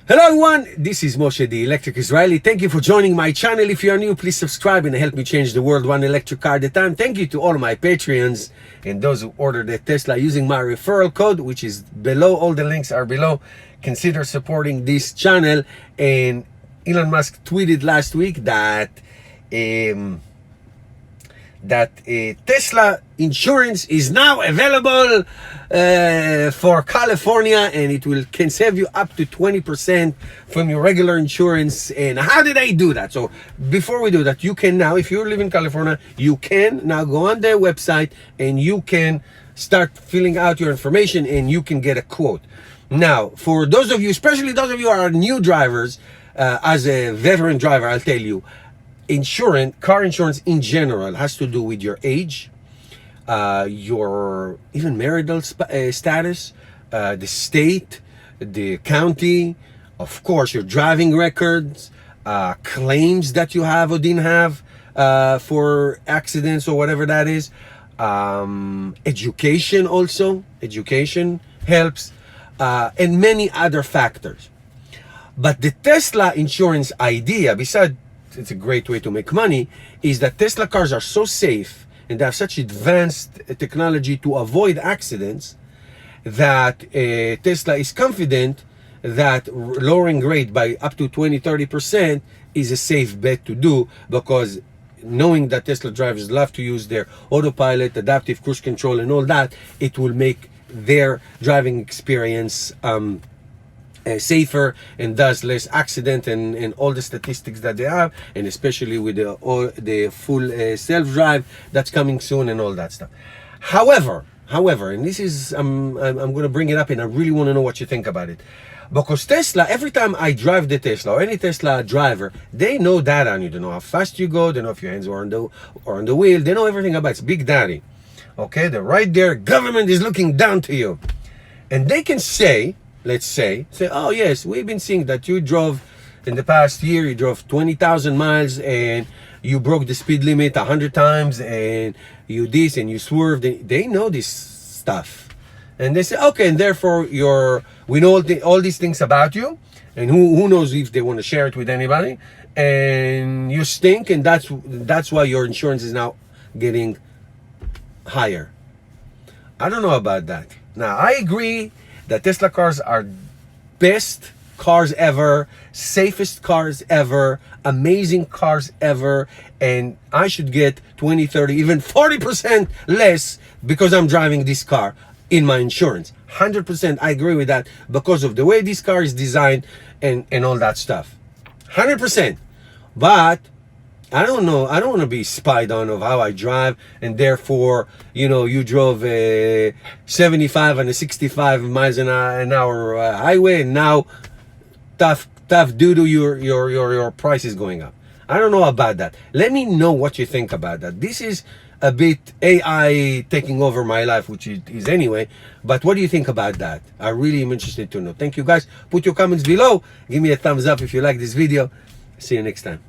Hello everyone, this is Moshe the Electric Israeli. Thank you for joining my channel. If you are new, please subscribe and help me change the world one electric car at a time. Thank you to all my Patreons and those who ordered a Tesla using my referral code, which is below. All the links are below. Consider supporting this channel. And Elon Musk tweeted last week that Tesla insurance is now available for California, and it can save you up to 20% from your regular insurance. And how did I do that? So before we do that, you can now, if you live in California, you can now go on their website and you can start filling out your information and you can get a quote. Now, for those of you, especially those of you who are new drivers, as a veteran driver, I'll tell you, car insurance in general has to do with your age, your even marital status, the state, the county, of course your driving records, claims that you have or didn't have for accidents or whatever that is. Education also, education helps, and many other factors. But the Tesla insurance idea, besides it's a great way to make money, is that Tesla cars are so safe and they have such advanced technology to avoid accidents that Tesla is confident that lowering rate by up to 20-30% is a safe bet to do, because knowing that Tesla drivers love to use their autopilot, adaptive cruise control and all that, it will make their driving experience safer, and thus less accident and all the statistics that they have, and especially with the full self-drive that's coming soon and all that stuff. However, and this is I'm going to bring it up, and I really want to know what you think about it, because Tesla, every time I drive the Tesla or any Tesla driver, they know data on you. They know how fast you go, they know if your hands are on the wheel, they know everything about it. It's Big Daddy. Okay, they're right there. Government is looking down to you, and they can say, let's say, oh yes, we've been seeing that you drove in the past year, you drove 20,000 miles and you broke the speed limit 100 times and you this and you swerved. They know this stuff, and they say, okay, and therefore we know all these things about you, and who knows if they want to share it with anybody, and you stink, and that's why your insurance is now getting higher. I don't know about that. Now, I agree that Tesla cars are best cars ever, safest cars ever, amazing cars ever, and I should get 20, 30, even 40% less because I'm driving this car in my insurance. 100% I agree with that, because of the way this car is designed and all that stuff. 100%. But I don't know. I don't want to be spied on of how I drive, and therefore, you drove 75 and a 65 miles an hour highway, and now tough doo-doo, your price is going up. I don't know about that. Let me know what you think about that. This is a bit AI taking over my life, which it is anyway. But what do you think about that? I really am interested to know. Thank you guys. Put your comments below. Give me a thumbs up if you like this video. See you next time.